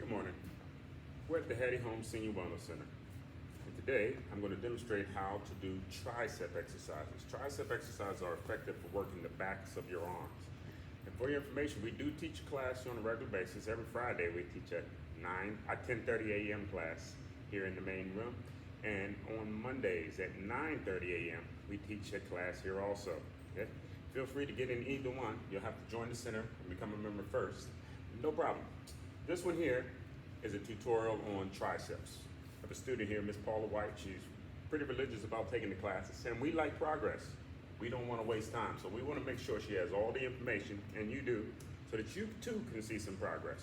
Good morning. We're at the Holmes Senior Wellness Center. And today, I'm going to demonstrate how to do tricep exercises. Tricep exercises are effective for working the backs of your arms. And for your information, we do teach a class on a regular basis. Every Friday, we teach at 10:30 a.m. class here in the main room. And on Mondays at 9:30 a.m., we teach a class here also. Okay? Feel free to get in either one. You'll have to join the center and become a member first. No problem. This one here is a tutorial on triceps. I have a student here, Miss Paula White. She's pretty religious about taking the classes, and we like progress. We don't want to waste time, so we want to make sure she has all the information, and you do, so that you too can see some progress.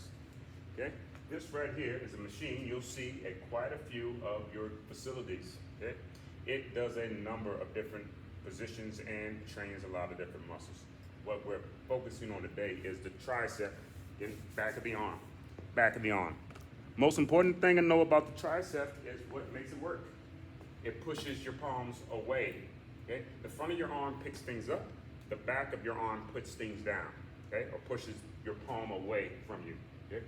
Okay? This right here is a machine you'll see at quite a few of your facilities. Okay? It does a number of different positions and trains a lot of different muscles. What we're focusing on today is the tricep in back of the arm. Back of the arm. Most important thing to know about the tricep is what makes it work. It pushes your palms away. Okay? The front of your arm picks things up. The back of your arm puts things down. Okay? Or pushes your palm away from you. Okay?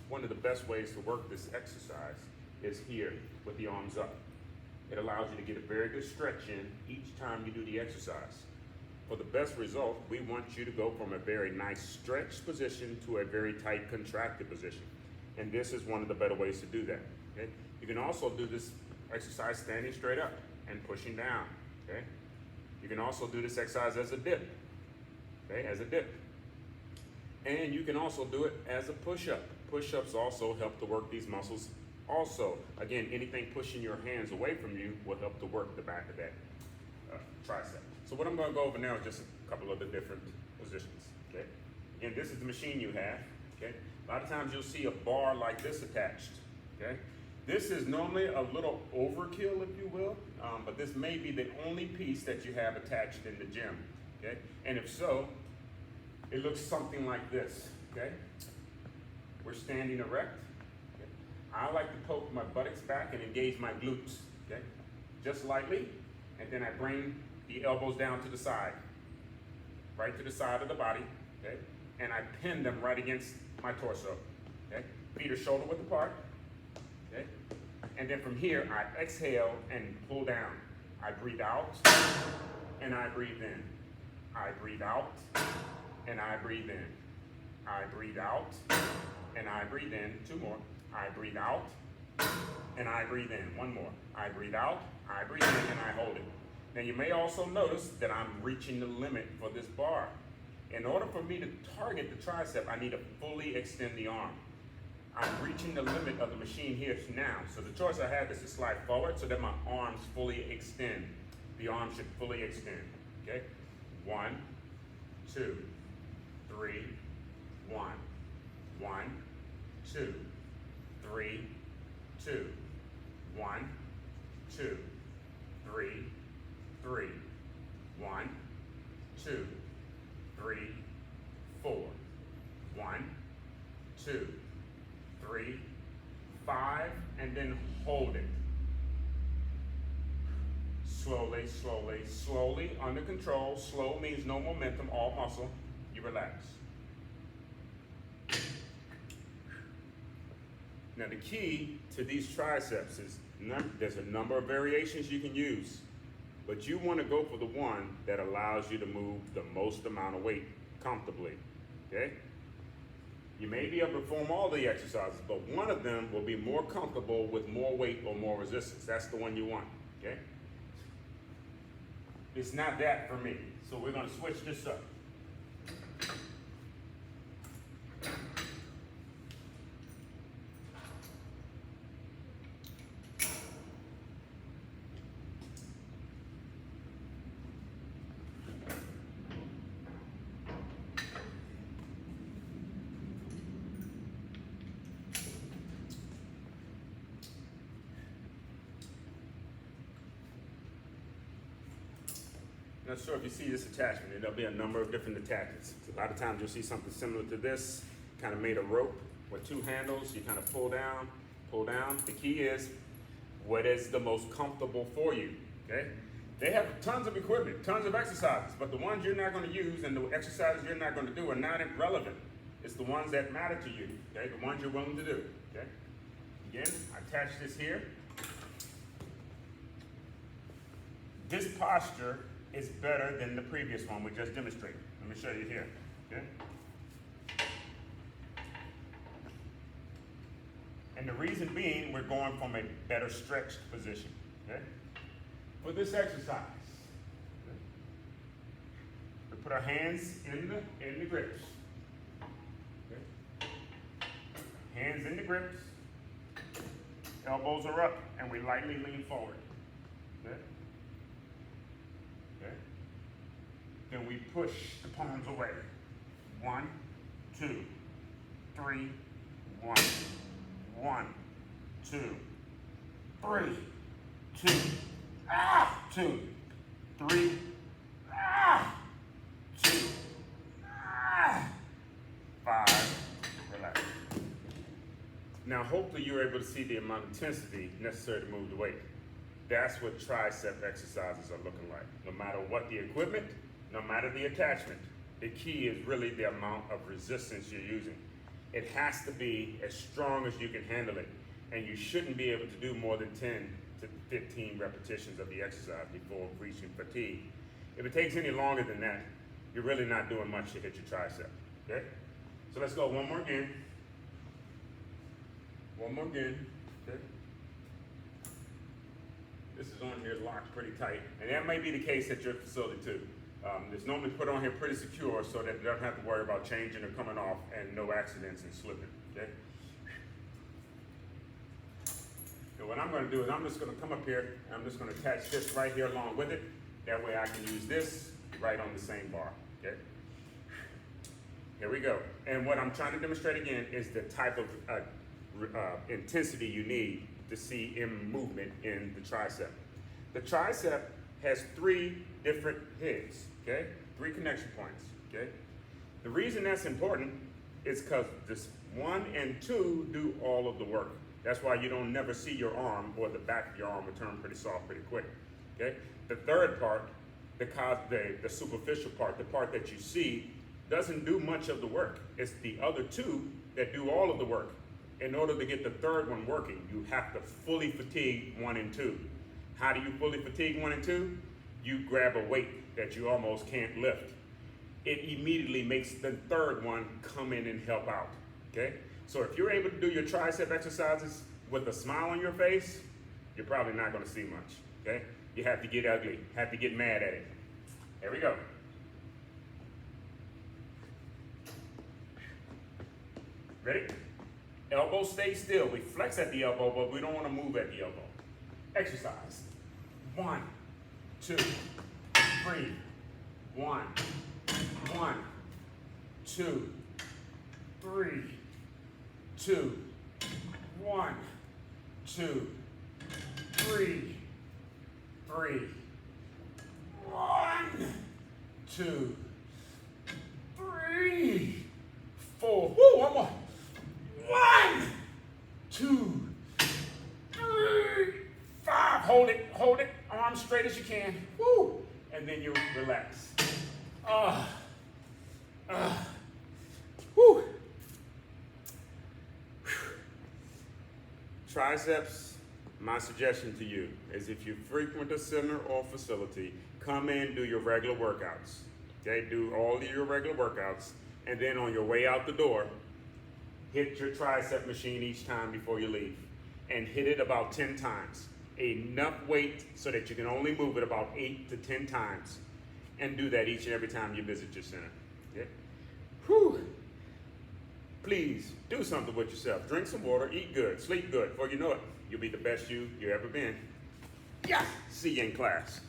One of the best ways to work this exercise is here with the arms up. It allows you to get a very good stretch in each time you do the exercise. For the best result, we want you to go from a very nice stretched position to a very tight contracted position. And this is one of the better ways to do that. Okay? You can also do this exercise standing straight up and pushing down. Okay? You can also do this exercise as a dip. Okay? As a dip. And you can also do it as a push-up. Push-ups also help to work these muscles. Also, again, anything pushing your hands away from you will help to work the back of that tricep. So what I'm going to go over now is just a couple of the different positions. Okay? Again, this is the machine you have. Okay? A lot of times you'll see a bar like this attached. Okay? This is normally a little overkill, if you will, but this may be the only piece that you have attached in the gym. Okay? And if so, it looks something like this. Okay? We're standing erect. Okay? I like to poke my buttocks back and engage my glutes. Okay? Just lightly, and then I bring the elbows down to the side, right to the side of the body. Okay? And I pin them right against my torso. Okay? Feet are shoulder width apart. Okay? And then from here, I exhale and pull down. I breathe out, and I breathe in. I breathe out, and I breathe in. I breathe out, and I breathe in. Two more. I breathe out, and I breathe in. One more. I breathe out, I breathe in, and I hold it. Now you may also notice that I'm reaching the limit for this bar. In order for me to target the tricep, I need to fully extend the arm. I'm reaching the limit of the machine here now. So the choice I have is to slide forward so that my arms fully extend. The arm should fully extend. Okay? 1, 2, 3, 1. 1, 2, 3, 2. 1, 2, 3, 3. 1, 2, 3, 4. 1, 2, 3, 5, and then hold it. Slowly, slowly, slowly, under control. Slow means no momentum, all muscle. You relax. Now the key to these triceps is there's a number of variations you can use, but you want to go for the one that allows you to move the most amount of weight comfortably. Okay? You may be able to perform all the exercises, but one of them will be more comfortable with more weight or more resistance. That's the one you want. Okay? It's not that for me, so we're going to switch this up. Not sure if you see this attachment. There'll be a number of different attachments. A lot of times you'll see something similar to this, kind of made of rope with two handles. You kind of pull down, pull down. The key is what is the most comfortable for you, okay? They have tons of equipment, tons of exercises, but the ones you're not going to use and the exercises you're not going to do are not relevant. It's the ones that matter to you, okay? The ones you're willing to do, okay? Again, I attach this here. This posture is better than the previous one we just demonstrated. Let me show you here, okay? And the reason being, we're going from a better stretched position, okay? For this exercise, okay? We put our hands in the grips, okay? Hands in the grips, elbows are up, and we lightly lean forward, okay? Okay? Then we push the palms away. 1, 2, 3, 1. 1, 2, 3, 2, 2, 3, 2, 5, relax. Now hopefully you're able to see the amount of intensity necessary to move the weight. That's what tricep exercises are looking like. No matter what the equipment, no matter the attachment, the key is really the amount of resistance you're using. It has to be as strong as you can handle it, and you shouldn't be able to do more than 10 to 15 repetitions of the exercise before reaching fatigue. If it takes any longer than that, you're really not doing much to hit your tricep, okay? So let's go one more again. One more again, okay? This is on here locked pretty tight, and that may be the case at your facility too. It's normally put on here pretty secure so that you don't have to worry about changing or coming off and no accidents and slipping, okay? So what I'm gonna do is I'm just gonna come up here and I'm just gonna attach this right here along with it. That way I can use this right on the same bar, okay? Here we go. And what I'm trying to demonstrate again is the type of intensity you need to see in movement in the tricep. The tricep has 3 different heads, okay? 3 connection points, okay? The reason that's important is because this 1 and 2 do all of the work. That's why you don't never see your arm or the back of your arm return pretty soft pretty quick, okay? The third part, the superficial part, the part that you see, doesn't do much of the work. It's the other 2 that do all of the work. In order to get the third one working, you have to fully fatigue 1 and 2. How do you fully fatigue 1 and 2? You grab a weight that you almost can't lift. It immediately makes the third one come in and help out, okay? So if you're able to do your tricep exercises with a smile on your face, you're probably not gonna see much, okay? You have to get ugly, have to get mad at it. Here we go. Ready? Elbow stay still. We flex at the elbow, but we don't wanna move at the elbow. Exercise. 1, 2, 3, 1, 1, 2, 3, 2, 1, 2, 3, 3, 1, 2, 3, 4. Woo, one more. 1, 2, 3, 5. Hold it. Arms straight as you can. Woo. And then you relax. Woo. Triceps, my suggestion to you is if you frequent a center or facility, come in, do your regular workouts. Okay, do all of your regular workouts, and then on your way out the door, hit your tricep machine each time before you leave, and hit it about 10 times. Enough weight so that you can only move it about 8 to 10 times, and do that each and every time you visit your center. Okay? Whew. Please do something with yourself. Drink some water, eat good, sleep good. Before you know it, you'll be the best you ever been. Yeah. See you in class.